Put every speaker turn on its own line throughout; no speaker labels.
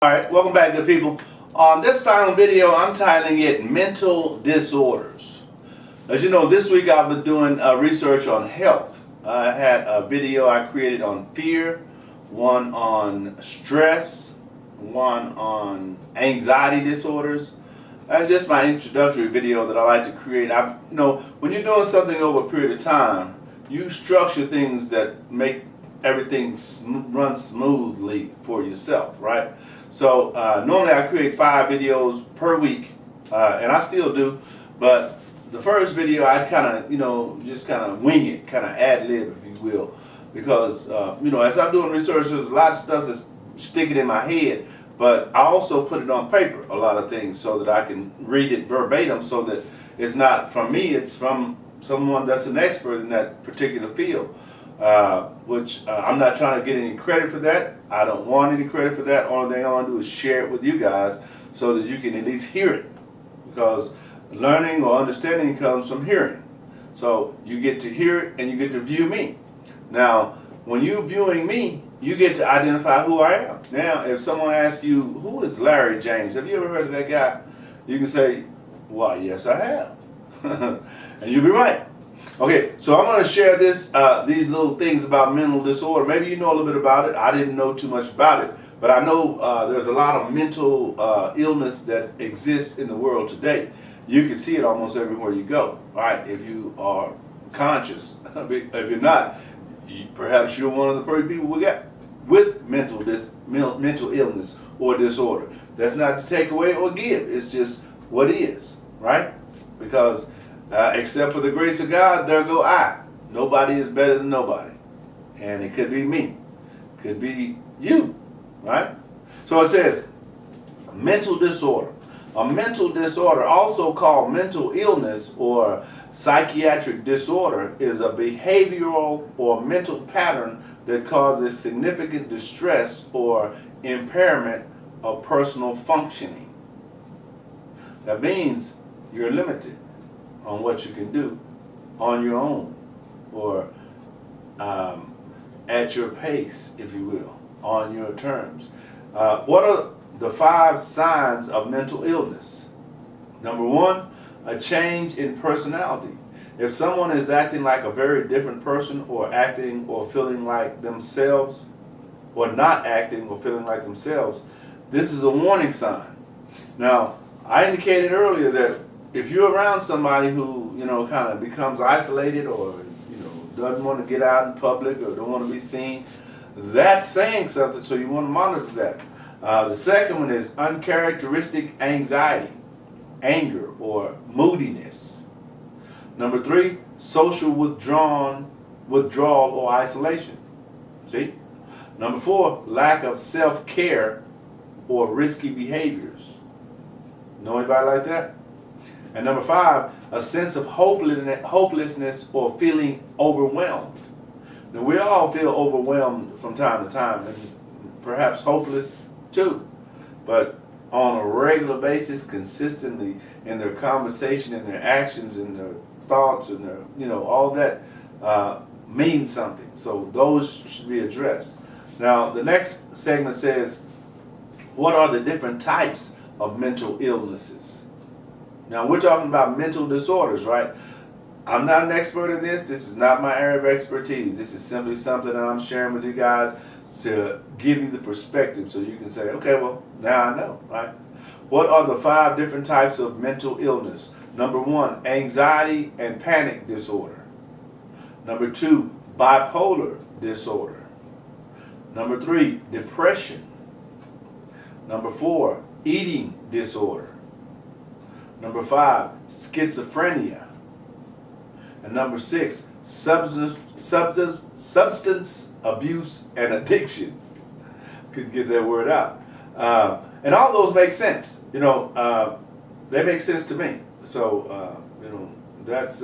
Alright, welcome back, good people. On this final video, I'm titling it Mental Disorders. As you know, this week I've been doing research on health. I had a video I created on fear, one on stress, one on anxiety disorders, and just my introductory video that I like to create. When you're doing something over a period of time, you structure things that make everything run smoothly for yourself, right? So normally I create 5 videos per week, and I still do, but the first video I kind of, just kind of wing it, kind of ad-lib, if you will, because, as I'm doing research, there's a lot of stuff that's sticking in my head, but I also put it on paper, a lot of things, so that I can read it verbatim, so that it's not from me, it's from someone that's an expert in that particular field. Which I'm not trying to get any credit for that. I don't want any credit for that. Only thing I want to do is share it with you guys so that you can at least hear it. Because learning or understanding comes from hearing. So you get to hear it and you get to view me. Now, when you're viewing me, you get to identify who I am. Now, if someone asks you, who is Larry James? Have you ever heard of that guy? You can say, well, yes, I have. And you'll be right. Okay, so I'm going to share these little things about mental disorder. Maybe you know a little bit about it. I didn't know too much about it, but I know there's a lot of mental illness that exists in the world today. You can see it almost everywhere you go, right? If you are conscious. If you're not, perhaps you're one of the people we got with mental illness or disorder. That's not to take away or give. It's just what is, right? Because except for the grace of God, there go I. Nobody is better than nobody. And it could be me. Could be you. Right? So it says, mental disorder. A mental disorder, also called mental illness or psychiatric disorder, is a behavioral or mental pattern that causes significant distress or impairment of personal functioning. That means you're limited on what you can do on your own, or at your pace, if you will, on your terms. What are the 5 signs of mental illness? Number 1, a change in personality. If someone is acting like a very different person, or acting or feeling like themselves, or not acting or feeling like themselves, this is a warning sign. Now, I indicated earlier that if you're around somebody who, kind of becomes isolated, or, doesn't want to get out in public, or don't want to be seen, that's saying something, so you want to monitor that. The second one is uncharacteristic anxiety, anger, or moodiness. Number 3, social withdrawal or isolation. See? Number 4, lack of self-care or risky behaviors. Know anybody like that? And number 5, a sense of hopelessness or feeling overwhelmed. Now, we all feel overwhelmed from time to time, and perhaps hopeless too. But on a regular basis, consistently, in their conversation, in their actions, in their thoughts, and their, all that means something. So those should be addressed. Now, the next segment says, what are the different types of mental illnesses? Now, we're talking about mental disorders, right? I'm not an expert in this. This is not my area of expertise. This is simply something that I'm sharing with you guys to give you the perspective, so you can say, okay, well, now I know, right? What are the 5 different types of mental illness? Number 1, anxiety and panic disorder. Number 2, bipolar disorder. Number 3, depression. Number 4, eating disorder. Number 5, schizophrenia. And number 6, substance abuse and addiction. Couldn't get that word out. And all those make sense. They make sense to me. So, that's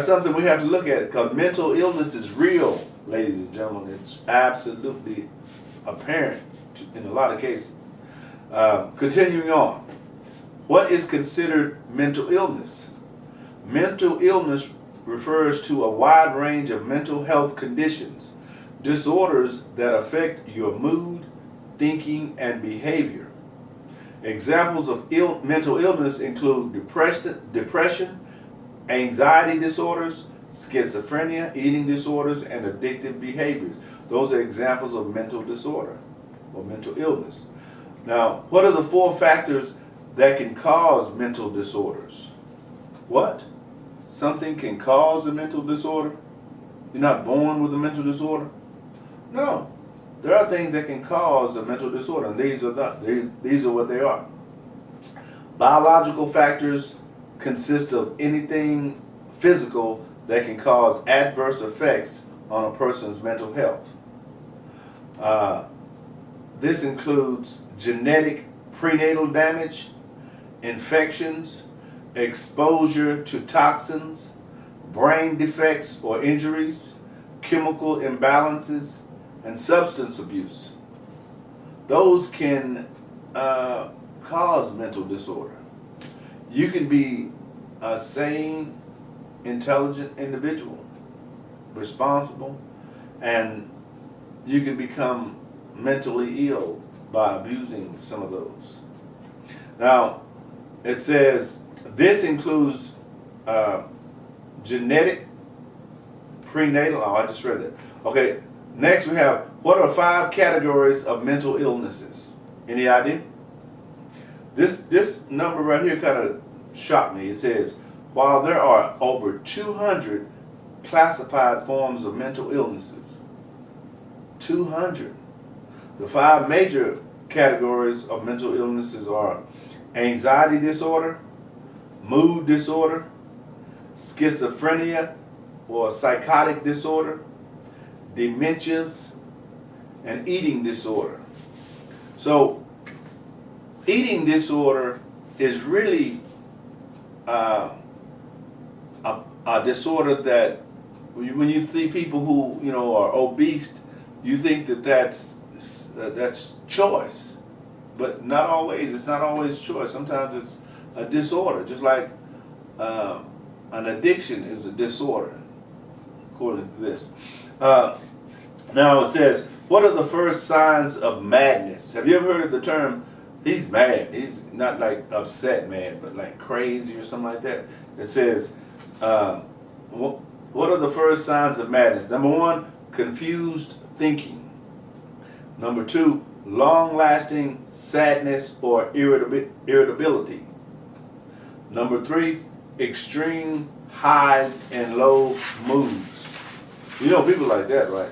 something we have to look at, because mental illness is real, ladies and gentlemen. It's absolutely apparent in a lot of cases. Continuing on. What is considered mental illness? Mental illness refers to a wide range of mental health conditions, disorders that affect your mood, thinking and behavior. Examples of mental illness include depression, anxiety disorders, schizophrenia, eating disorders, and addictive behaviors. Those are examples of mental disorder or mental illness. Now, what are the 4 factors that can cause mental disorders? What? Something can cause a mental disorder? You're not born with a mental disorder? No. There are things that can cause a mental disorder, and these are what they are. Biological factors consist of anything physical that can cause adverse effects on a person's mental health. This includes genetic prenatal damage, infections, exposure to toxins, brain defects or injuries, chemical imbalances, and substance abuse. Those can cause mental disorder. You can be a sane, intelligent individual, responsible, and you can become mentally ill by abusing some of those. Now, it says this includes genetic, prenatal. Oh, I just read that. Okay, next we have, what are 5 categories of mental illnesses? Any idea? This number right here kind of shocked me. It says, while there are over 200 classified forms of mental illnesses, 200. The 5 major categories of mental illnesses are anxiety disorder, mood disorder, schizophrenia or psychotic disorder, dementias, and eating disorder. So, eating disorder is really a disorder that when you see people who are obese, you think that that's choice, but not always. It's not always choice. Sometimes it's a disorder, just like an addiction is a disorder, according to this. Now it says, what are the first signs of madness? Have you ever heard of the term, he's mad? He's not like upset mad, but like crazy or something like that. It says, what are the first signs of madness? Number 1, confused thinking. Number 2, long-lasting sadness or irritability. Number 3, extreme highs and low moods. You know people like that, right?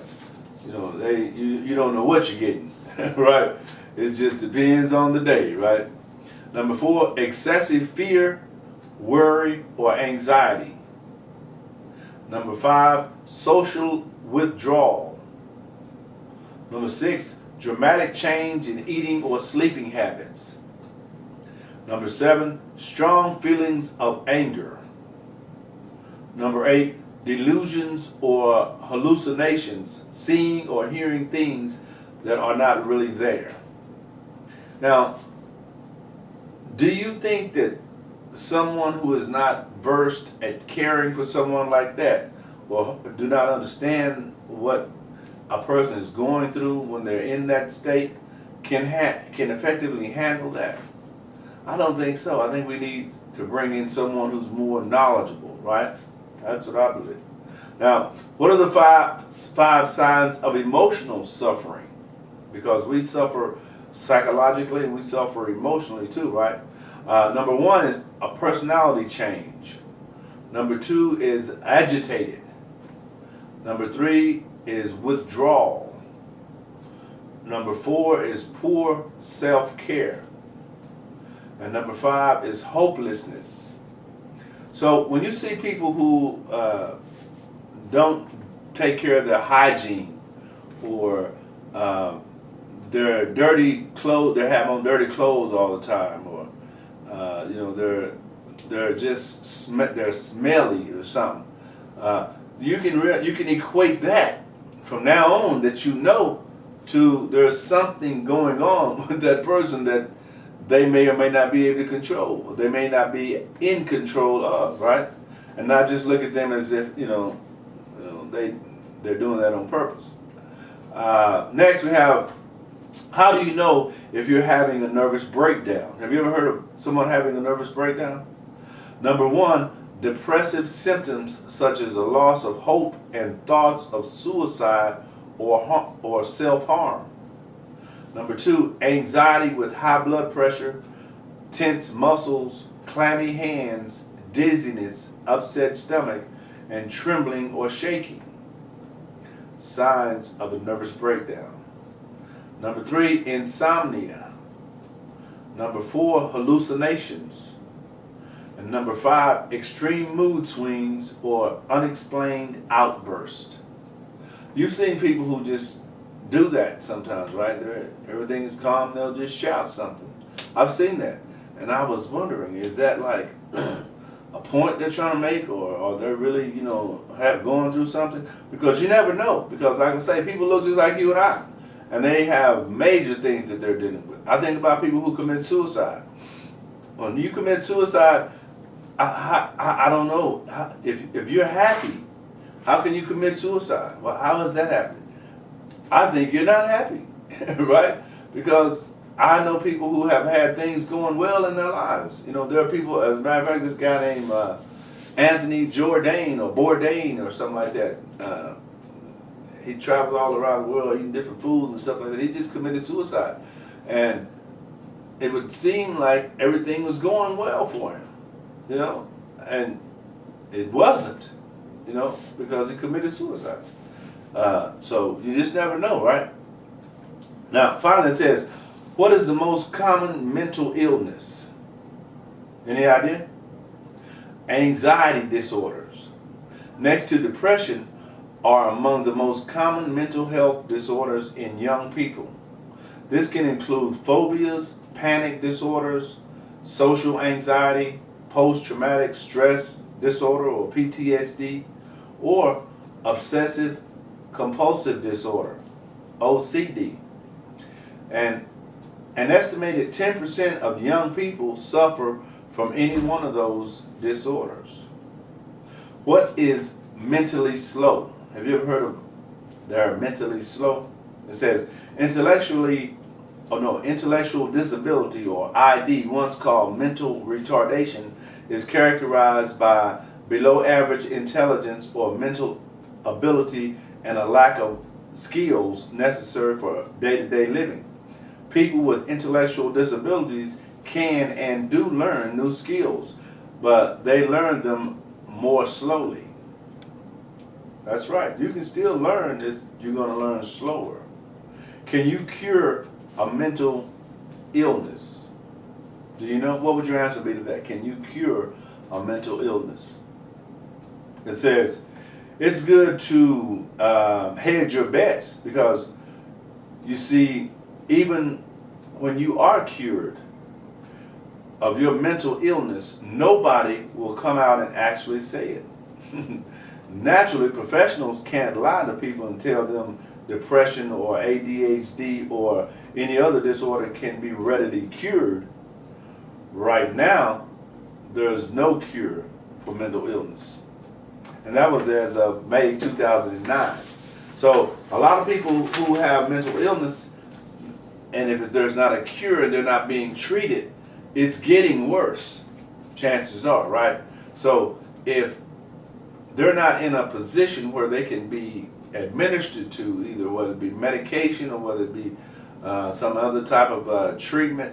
You don't know what you're getting, right? It just depends on the day, right? Number 4, excessive fear, worry, or anxiety. Number 5, social withdrawal. Number 6, dramatic change in eating or sleeping habits. Number 7, strong feelings of anger. Number 8, delusions or hallucinations, seeing or hearing things that are not really there. Now, do you think that someone who is not versed at caring for someone like that, or do not understand what a person is going through when they're in that state, can effectively handle that? I don't think so. I think we need to bring in someone who's more knowledgeable, right? That's what I believe. Now, what are the five signs of emotional suffering? Because we suffer psychologically and we suffer emotionally too, right? Number 1 is a personality change. Number 2 is agitated. Number 3 is withdrawal. Number 4 is poor self-care. And number 5 is hopelessness. So when you see people who don't take care of their hygiene, or they're dirty clothes, they have on dirty clothes all the time, or they're just they're smelly or something. You can equate that from now on, that to there's something going on with that person that they may or may not be able to control, or they may not be in control of, right? And not just look at them as if they're doing that on purpose. Next we have How do you know if you're having a nervous breakdown? Have you ever heard of someone having a nervous breakdown? Number one, depressive symptoms such as a loss of hope and thoughts of suicide or self-harm. Number two, anxiety with high blood pressure, tense muscles, clammy hands, dizziness, upset stomach, and trembling or shaking. Signs of a nervous breakdown. Number three, insomnia. Number four, hallucinations. And number five, extreme mood swings or unexplained outburst. You've seen people who just do that sometimes, right? Everything is calm, they'll just shout something. I've seen that. And I was wondering, is that like a point they're trying to make, or are they really, going through something? Because you never know. Because like I say, people look just like you and I. And they have major things that they're dealing with. I think about people who commit suicide. When you commit suicide, I don't know. If you're happy, how can you commit suicide? Well, how is that happening? I think you're not happy, right? Because I know people who have had things going well in their lives. There are people, as a matter of fact, this guy named Anthony Bourdain or something like that. He traveled all around the world eating different foods and stuff like that. He just committed suicide. And it would seem like everything was going well for him, and it wasn't, because he committed suicide. So you just never know, right? Now, finally it says, what is the most common mental illness? Any idea? Anxiety disorders, next to depression, are among the most common mental health disorders in young people. This can include phobias, panic disorders, social anxiety, post-traumatic stress disorder or PTSD, or obsessive compulsive disorder, OCD. And an estimated 10% of young people suffer from any one of those disorders. What is mentally slow? Have you ever heard of they're mentally slow? It says intellectual disability, or ID, once called mental retardation, is characterized by below average intelligence or mental ability and a lack of skills necessary for day-to-day living. People with intellectual disabilities can and do learn new skills, but they learn them more slowly. That's right. You can still learn this. You're going to learn slower. Can you cure a mental illness? Do you know? What would your answer be to that? Can you cure a mental illness? It says, it's good to hedge your bets, because you see, even when you are cured of your mental illness, nobody will come out and actually say it. Naturally, professionals can't lie to people and tell them depression or ADHD or any other disorder can be readily cured. Right now, there's no cure for mental illness. And that was as of May 2009. So a lot of people who have mental illness, and if there's not a cure and they're not being treated, it's getting worse, chances are, right? So if they're not in a position where they can be administered to, either whether it be medication or whether it be some other type of treatment,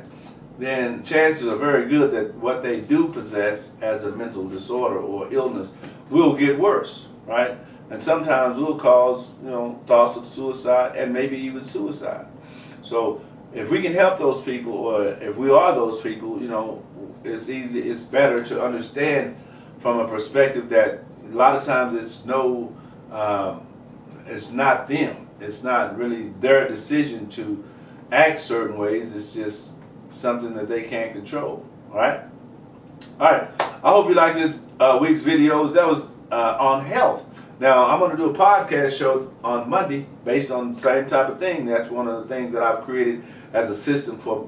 then chances are very good that what they do possess as a mental disorder or illness will get worse, right? And sometimes will cause, thoughts of suicide and maybe even suicide. So if we can help those people, or if we are those people, it's better to understand from a perspective that a lot of times it's not them. It's not really their decision to act certain ways. It's just something that they can't control. All right. I hope you like this week's videos. That was on health. Now I'm going to do a podcast show on Monday based on the same type of thing. That's one of the things that I've created as a system for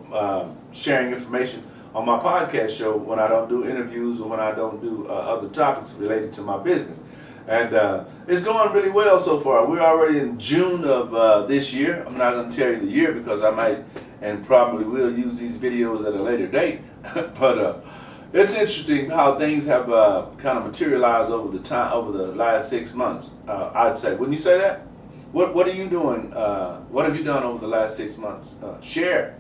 sharing information on my podcast show when I don't do interviews or when I don't do other topics related to my business. And it's going really well so far. We're already in June of this year. I'm not going to tell you the year because I might and probably will use these videos at a later date. But it's interesting how things have kind of materialized over the last 6 months. I'd say. Wouldn't you say that? What are you doing? What have you done over the last 6 months? Share.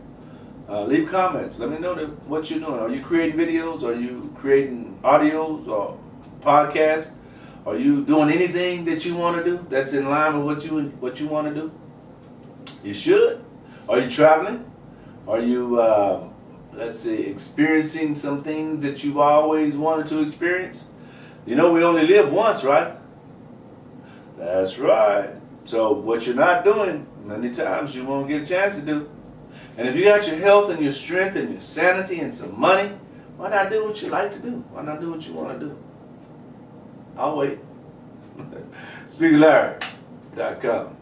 Leave comments. Let me know what you're doing. Are you creating videos? Are you creating audios or podcasts? Are you doing anything that you want to do that's in line with what you want to do? You should. Are you traveling? Are you, let's say, experiencing some things that you've always wanted to experience? You know, we only live once, right? That's right. So what you're not doing, many times you won't get a chance to do. And if you got your health and your strength and your sanity and some money, why not do what you like to do? Why not do what you want to do? I'll wait. SpeakerLarry.com